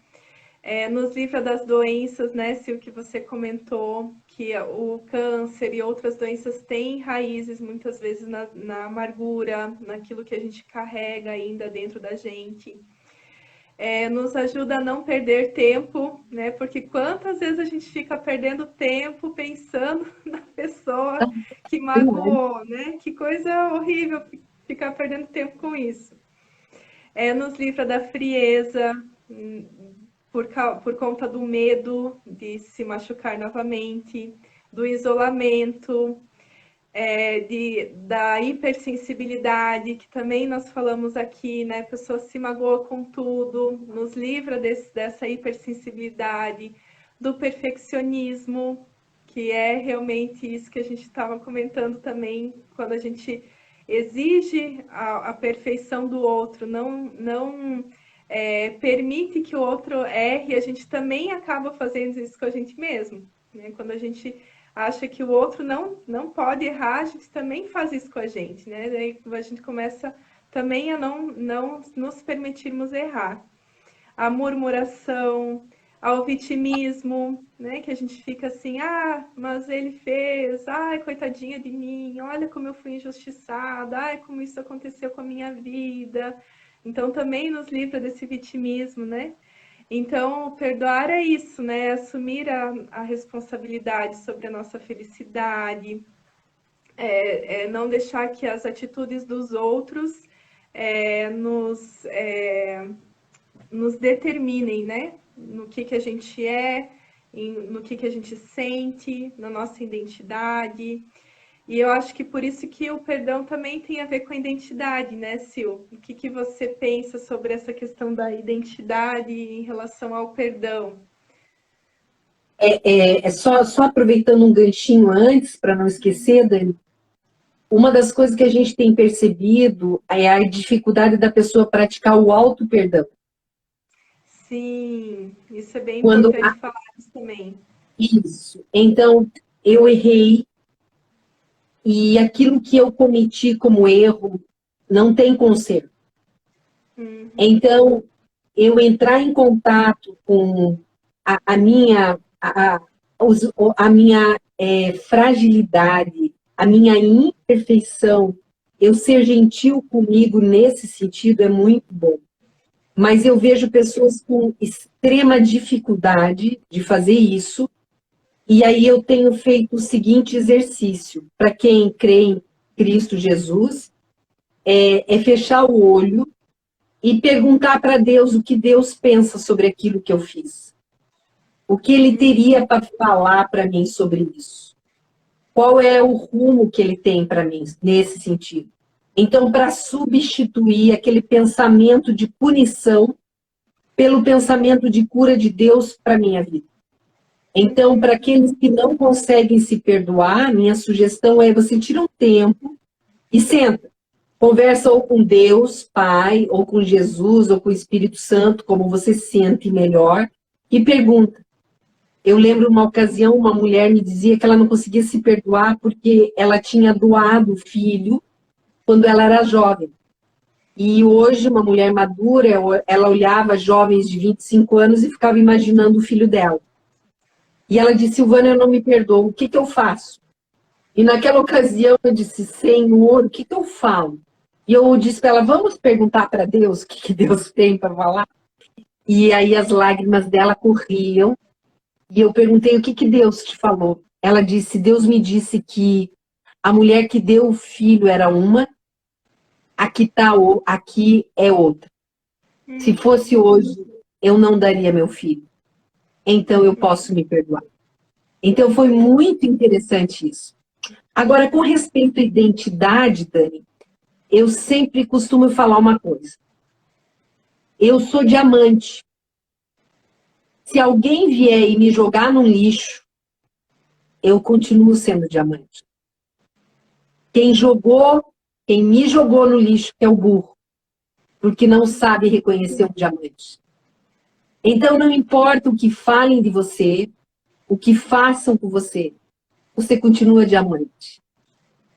Speaker 1: Nos livra das doenças, né, Sil, que você comentou, que o câncer e outras doenças têm raízes, muitas vezes, na amargura, naquilo que a gente carrega ainda dentro da gente. Nos ajuda a não perder tempo, né? Porque quantas vezes a gente fica perdendo tempo pensando na pessoa que magoou, né? Que coisa horrível ficar perdendo tempo com isso. Nos livra da frieza, por conta do medo de se machucar novamente, do isolamento, da hipersensibilidade, que também nós falamos aqui, né? A pessoa se magoa com tudo, nos livra dessa hipersensibilidade, do perfeccionismo, que é realmente isso que a gente estava comentando também, quando a gente exige a perfeição do outro, não permite que o outro erre, a gente também acaba fazendo isso com a gente mesmo, né? Quando a gente acha que o outro não pode errar, a gente também faz isso com a gente, né? Daí a gente começa também a não nos permitirmos errar. A murmuração, ao vitimismo, né? Que a gente fica assim, mas ele fez, ai, coitadinha de mim, olha como eu fui injustiçada, ai, como isso aconteceu com a minha vida. Então também nos livra desse vitimismo, né? Então, perdoar é isso, né? Assumir a responsabilidade sobre a nossa felicidade, não deixar que as atitudes dos outros nos determinem, né? No que a gente é, no que a gente sente, na nossa identidade. E eu acho que por isso que o perdão também tem a ver com a identidade, né, Sil? O que você pensa sobre essa questão da identidade em relação ao perdão?
Speaker 2: Só aproveitando um ganchinho antes, para não esquecer, Dani, uma das coisas que a gente tem percebido é a dificuldade da pessoa praticar o auto-perdão.
Speaker 1: Sim, isso é bem importante falar isso também.
Speaker 2: Isso. Então, eu errei, e aquilo que eu cometi como erro não tem conserto. Então, eu entrar em contato com a minha fragilidade, a minha imperfeição, eu ser gentil comigo nesse sentido é muito bom. Mas eu vejo pessoas com extrema dificuldade de fazer isso, e aí eu tenho feito o seguinte exercício, para quem crê em Cristo Jesus, é fechar o olho e perguntar para Deus o que Deus pensa sobre aquilo que eu fiz. O que Ele teria para falar para mim sobre isso? Qual é o rumo que Ele tem para mim nesse sentido? Então, para substituir aquele pensamento de punição pelo pensamento de cura de Deus para a minha vida. Então, para aqueles que não conseguem se perdoar, minha sugestão é você tira um tempo e senta. Conversa ou com Deus, Pai, ou com Jesus, ou com o Espírito Santo, como você se sente melhor, e pergunta. Eu lembro uma ocasião, uma mulher me dizia que ela não conseguia se perdoar porque ela tinha doado o filho quando ela era jovem. E hoje, uma mulher madura, ela olhava jovens de 25 anos e ficava imaginando o filho dela. E ela disse, Silvana, eu não me perdoo, o que eu faço? E naquela ocasião eu disse, Senhor, o que eu falo? E eu disse para ela, vamos perguntar para Deus o que Deus tem para falar? E aí as lágrimas dela corriam. E eu perguntei, o que Deus te falou? Ela disse, Deus me disse que a mulher que deu o filho era uma, aqui é outra. Se fosse hoje, eu não daria meu filho. Então eu posso me perdoar. Então foi muito interessante isso. Agora, com respeito à identidade, Dani, eu sempre costumo falar uma coisa. Eu sou diamante. Se alguém vier e me jogar num lixo, eu continuo sendo diamante. Quem me jogou no lixo é o burro, porque não sabe reconhecer um diamante. Então, não importa o que falem de você, o que façam com você, você continua diamante.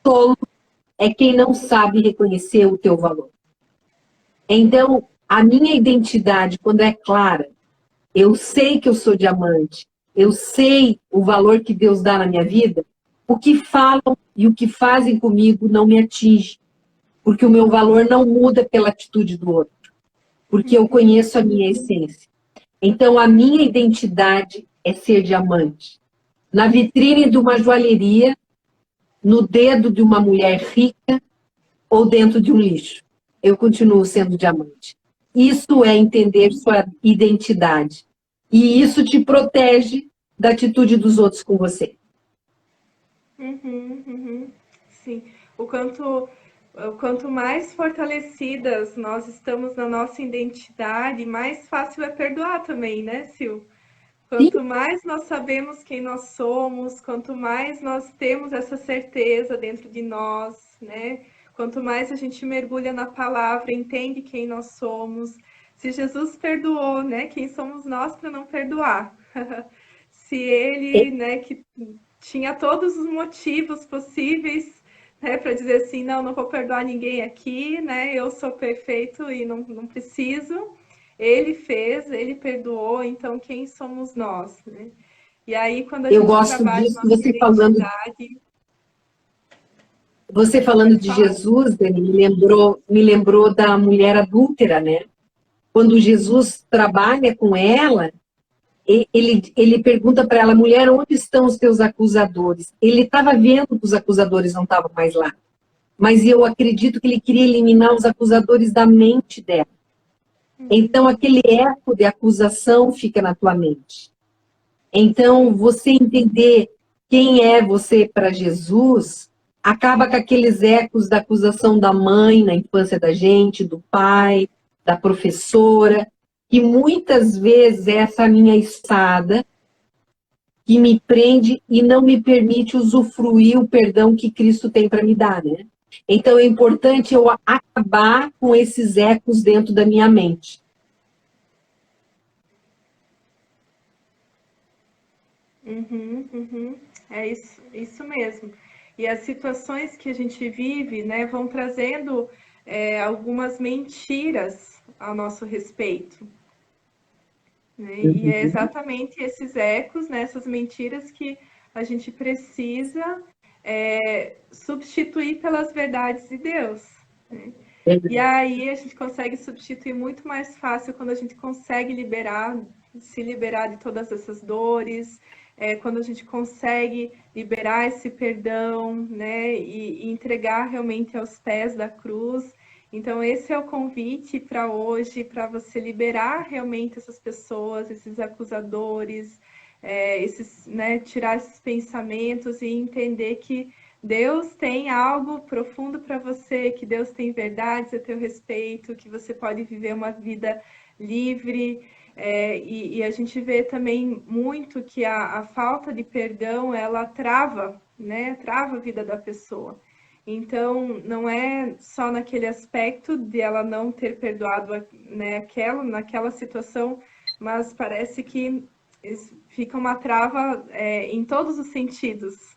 Speaker 2: Tolo é quem não sabe reconhecer o teu valor. Então, a minha identidade, quando é clara, eu sei que eu sou diamante, eu sei o valor que Deus dá na minha vida, o que falam e o que fazem comigo não me atinge, porque o meu valor não muda pela atitude do outro, porque eu conheço a minha essência. Então, a minha identidade é ser diamante. Na vitrine de uma joalheria, no dedo de uma mulher rica ou dentro de um lixo. Eu continuo sendo diamante. Isso é entender sua identidade. E isso te protege da atitude dos outros com você.
Speaker 1: Sim. O quanto mais fortalecidas nós estamos na nossa identidade, mais fácil é perdoar também, né, Sil?
Speaker 2: Sim.
Speaker 1: Quanto mais nós sabemos quem nós somos, quanto mais nós temos essa certeza dentro de nós, né? Quanto mais a gente mergulha na palavra, entende quem nós somos. Se Jesus perdoou, né? Quem somos nós para não perdoar? Se ele, né, que tinha todos os motivos possíveis, né, para dizer assim, não vou perdoar ninguém aqui, né? Eu sou perfeito e não preciso. Ele fez, ele perdoou, então quem somos nós, né? E aí, quando a
Speaker 2: Eu
Speaker 1: gente
Speaker 2: gosto
Speaker 1: trabalha
Speaker 2: disso,
Speaker 1: nossa identidade...
Speaker 2: Você falando de Jesus, Dani, me lembrou da mulher adúltera, né? Quando Jesus trabalha com ela, ele pergunta para ela, mulher, onde estão os teus acusadores? Ele estava vendo que os acusadores não estavam mais lá. Mas eu acredito que ele queria eliminar os acusadores da mente dela. Então, aquele eco de acusação fica na tua mente. Então, você entender quem é você para Jesus, acaba com aqueles ecos da acusação da mãe na infância da gente, do pai, da professora, que muitas vezes é essa minha espada que me prende e não me permite usufruir o perdão que Cristo tem para me dar, né? Então, é importante eu acabar com esses ecos dentro da minha mente.
Speaker 1: É isso mesmo. E as situações que a gente vive, né, vão trazendo algumas mentiras ao nosso respeito. Né? E é exatamente esses ecos, né, essas mentiras que a gente precisa substituir pelas verdades de Deus, né? E aí a gente consegue substituir muito mais fácil quando a gente consegue se liberar de todas essas dores, quando a gente consegue liberar esse perdão, né, e entregar realmente aos pés da cruz. Então esse é o convite para hoje, para você liberar realmente essas pessoas, esses acusadores, né, tirar esses pensamentos e entender que Deus tem algo profundo para você, que Deus tem verdades a teu respeito, que você pode viver uma vida livre. E a gente vê também muito que a falta de perdão, ela trava, né? Trava a vida da pessoa. Então, não é só naquele aspecto de ela não ter perdoado, né, naquela situação, mas parece que fica uma trava em todos os sentidos,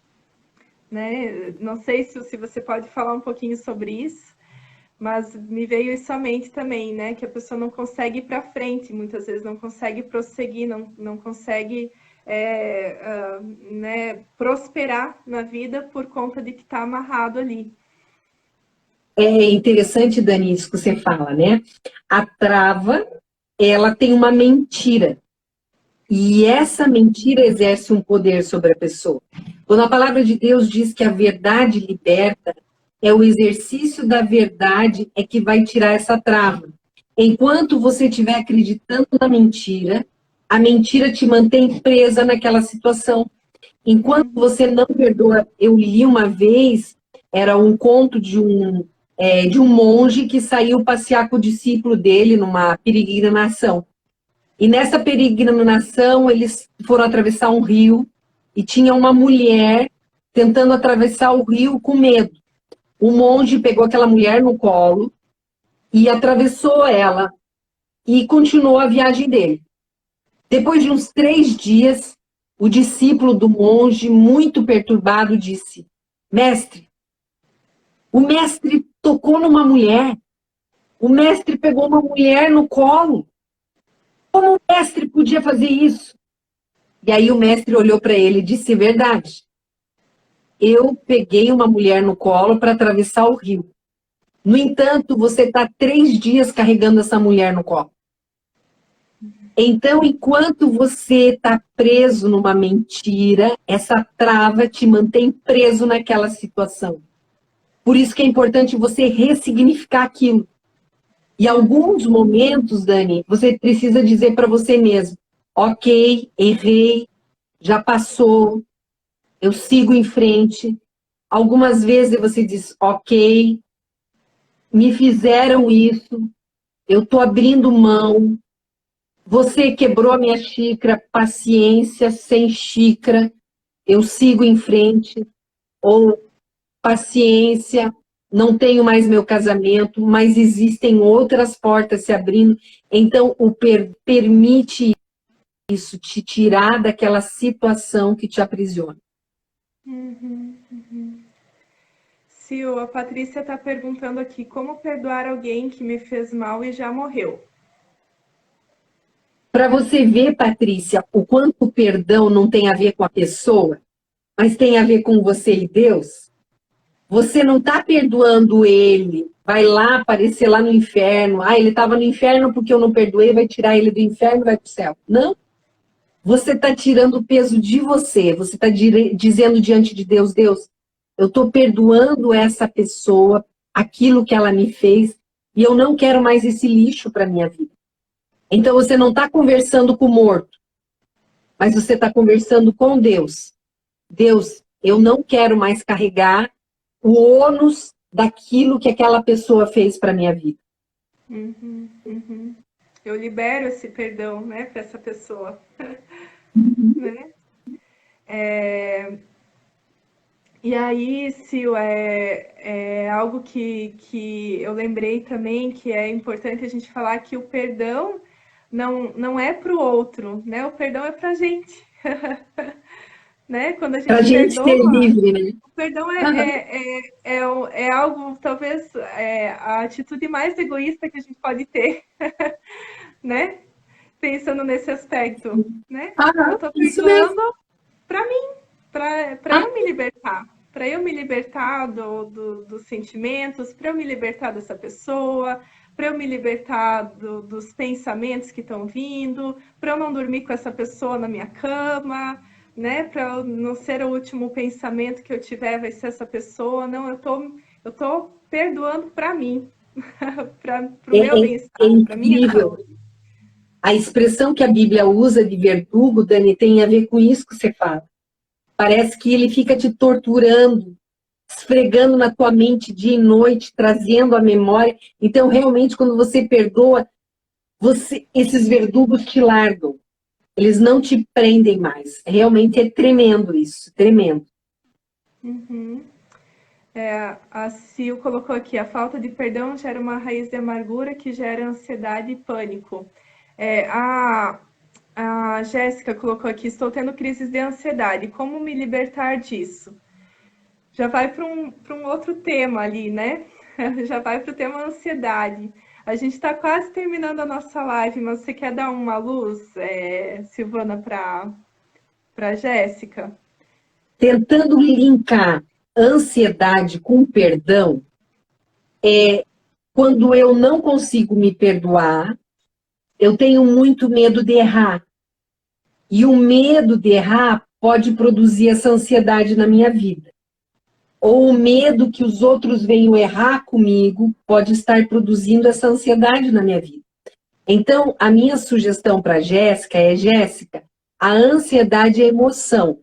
Speaker 1: né? Não sei se você pode falar um pouquinho sobre isso, mas me veio isso à mente também, né? Que a pessoa não consegue ir para frente, muitas vezes não consegue prosseguir, não consegue né, prosperar na vida por conta de que está amarrado ali.
Speaker 2: É interessante, Dani, isso que você fala, né? A trava, ela tem uma mentira. E essa mentira exerce um poder sobre a pessoa. Quando a palavra de Deus diz que a verdade liberta, é o exercício da verdade que vai tirar essa trava. Enquanto você estiver acreditando na mentira, a mentira te mantém presa naquela situação. Enquanto você não perdoa, eu li uma vez, era um conto de um monge que saiu passear com o discípulo dele numa peregrinação. E nessa peregrinação, eles foram atravessar um rio e tinha uma mulher tentando atravessar o rio com medo. O monge pegou aquela mulher no colo e atravessou ela e continuou a viagem dele. Depois de uns 3 dias, o discípulo do monge, muito perturbado, disse: Mestre, o mestre tocou numa mulher. O mestre pegou uma mulher no colo. Como o mestre podia fazer isso? E aí o mestre olhou para ele e disse: verdade. Eu peguei uma mulher no colo para atravessar o rio. No entanto, você está 3 dias carregando essa mulher no colo. Então, enquanto você está preso numa mentira, essa trava te mantém preso naquela situação. Por isso que é importante você ressignificar aquilo. E alguns momentos, Dani, você precisa dizer para você mesmo: ok, errei, já passou, eu sigo em frente. Algumas vezes você diz: ok, me fizeram isso, eu estou abrindo mão, você quebrou a minha xícara, paciência, sem xícara, eu sigo em frente. Ou paciência, não tenho mais meu casamento, mas existem outras portas se abrindo. Então, permite isso, te tirar daquela situação que te aprisiona.
Speaker 1: Sil, a Patrícia está perguntando aqui, como perdoar alguém que me fez mal e já morreu?
Speaker 2: Para você ver, Patrícia, o quanto o perdão não tem a ver com a pessoa, mas tem a ver com você e Deus. Você não está perdoando ele, vai lá aparecer lá no inferno. Ah, ele estava no inferno porque eu não perdoei, vai tirar ele do inferno e vai para o céu. Não. Você está tirando o peso de você. Você está dizendo diante de Deus: Deus, eu estou perdoando essa pessoa, aquilo que ela me fez, e eu não quero mais esse lixo para minha vida. Então você não está conversando com o morto, mas você está conversando com Deus. Deus, eu não quero mais carregar o ônus daquilo que aquela pessoa fez para minha vida.
Speaker 1: Eu libero esse perdão, né, para essa pessoa. Né? E aí, Sil, é algo que eu lembrei também que é importante a gente falar que o perdão não é para o outro, né? O perdão é para a gente. Né? Quando a
Speaker 2: Para a
Speaker 1: gente
Speaker 2: gente ser
Speaker 1: perdoa,
Speaker 2: livre, né?
Speaker 1: o perdão é algo, talvez, a atitude mais egoísta que a gente pode ter, né? Pensando nesse aspecto, né? Eu estou
Speaker 2: Isso mesmo.
Speaker 1: perdoando para mim, para eu me libertar. para eu me libertar dos sentimentos, para eu me libertar dessa pessoa, para eu me libertar dos pensamentos que estão vindo, para eu não dormir com essa pessoa na minha cama, né? Para não ser o último pensamento que eu tiver vai ser essa pessoa. Não, eu tô perdoando para mim, para o
Speaker 2: É,
Speaker 1: meu
Speaker 2: é
Speaker 1: bem-estar, para minha
Speaker 2: incrível.
Speaker 1: saúde.
Speaker 2: A expressão que a Bíblia usa de verdugo, Dani, tem a ver com isso que você fala. Parece que ele fica te torturando, esfregando na tua mente dia e noite, trazendo a memória. Então, realmente, quando você perdoa, esses verdugos te largam. Eles não te prendem mais. Realmente é tremendo isso, tremendo.
Speaker 1: Uhum. A Sil colocou aqui, a falta de perdão gera uma raiz de amargura que gera ansiedade e pânico. A Jéssica colocou aqui, estou tendo crises de ansiedade, como me libertar disso? Já vai para um outro tema ali, né? Já vai para o tema ansiedade. A gente está quase terminando a nossa live, mas você quer dar uma luz, Silvana, para Jéssica?
Speaker 2: Tentando linkar ansiedade com perdão, quando eu não consigo me perdoar, eu tenho muito medo de errar. E o medo de errar pode produzir essa ansiedade na minha vida. Ou o medo que os outros venham errar comigo pode estar produzindo essa ansiedade na minha vida. Então, a minha sugestão para a Jéssica é, Jéssica, a ansiedade é emoção.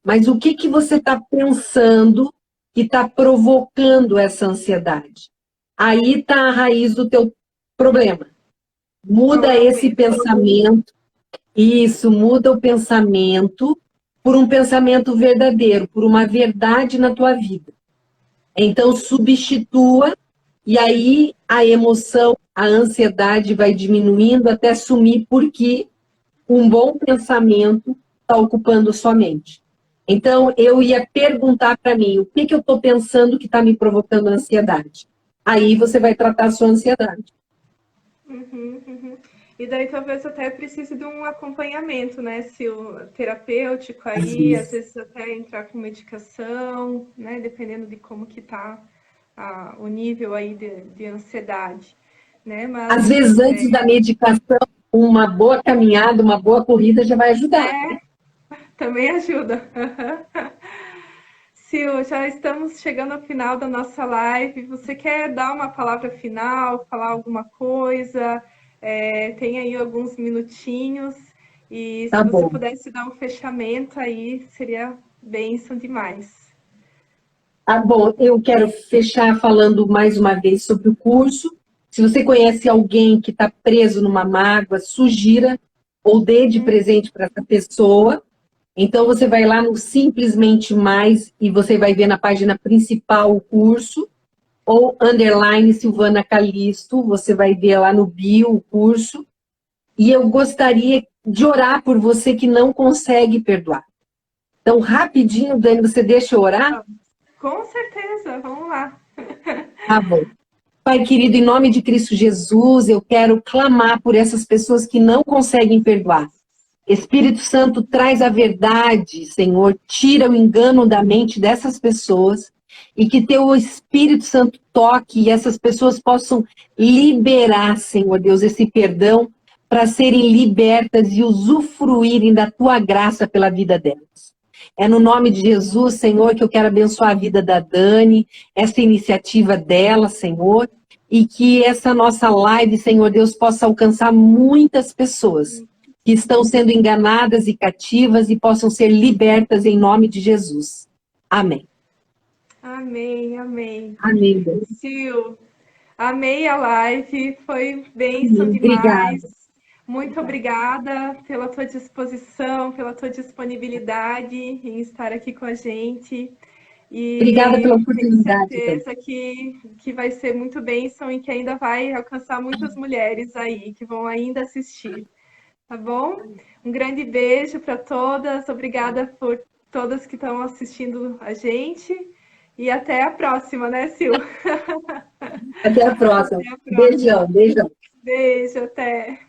Speaker 2: Mas o que você está pensando que está provocando essa ansiedade? Aí está a raiz do teu problema. Muda esse pensamento. Isso, muda o pensamento por um pensamento verdadeiro, por uma verdade na tua vida. Então, substitua, e aí a emoção, a ansiedade vai diminuindo até sumir, porque um bom pensamento está ocupando sua mente. Então, eu ia perguntar para mim, o que eu estou pensando que está me provocando ansiedade? Aí você vai tratar a sua ansiedade.
Speaker 1: Uhum, uhum. E daí talvez até precise de um acompanhamento, né? Se o terapêutico aí, às vezes até entrar com medicação, né? Dependendo de como que tá o nível aí de ansiedade, né? Mas
Speaker 2: Às vezes, antes da medicação, uma boa caminhada, uma boa corrida já vai ajudar.
Speaker 1: também ajuda. Sil, já estamos chegando ao final da nossa live. Você quer dar uma palavra final, falar alguma coisa? Tem aí alguns minutinhos. E
Speaker 2: Tá
Speaker 1: se você
Speaker 2: bom.
Speaker 1: pudesse dar um fechamento aí, seria bênção demais.
Speaker 2: Ah, bom, eu quero fechar falando mais uma vez sobre o curso. Se você conhece alguém que está preso numa mágoa, sugira ou dê de presente para essa pessoa. Então, você vai lá no Simplesmente Mais e você vai ver na página principal o curso, ou underline Silvana Calisto, você vai ver lá no bio o curso. E eu gostaria de orar por você que não consegue perdoar. Então, rapidinho, Dani, você deixa eu orar?
Speaker 1: Com certeza, vamos lá.
Speaker 2: Tá bom. Pai querido, em nome de Cristo Jesus, eu quero clamar por essas pessoas que não conseguem perdoar. Espírito Santo, traz a verdade, Senhor, tira o engano da mente dessas pessoas e que teu Espírito Santo toque e essas pessoas possam liberar, Senhor Deus, esse perdão para serem libertas e usufruírem da tua graça pela vida delas. É no nome de Jesus, Senhor, que eu quero abençoar a vida da Dani, essa iniciativa dela, Senhor, e que essa nossa live, Senhor Deus, possa alcançar muitas pessoas que estão sendo enganadas e cativas e possam ser libertas em nome de Jesus. Amém.
Speaker 1: Amém, amém.
Speaker 2: Amém, Deus.
Speaker 1: Sil, amei a live, foi bênção demais.
Speaker 2: Obrigada.
Speaker 1: Muito obrigada pela tua disposição, pela tua disponibilidade em estar aqui com a gente. E
Speaker 2: Obrigada pela
Speaker 1: tenho
Speaker 2: oportunidade.
Speaker 1: certeza que vai ser muito bênção e que ainda vai alcançar muitas mulheres aí que vão ainda assistir. Tá bom? Um grande beijo para todas. Obrigada por todas que estão assistindo a gente. E até a próxima, né, Sil?
Speaker 2: Até a próxima.
Speaker 1: Até a próxima.
Speaker 2: Beijão, beijão.
Speaker 1: Beijo, até.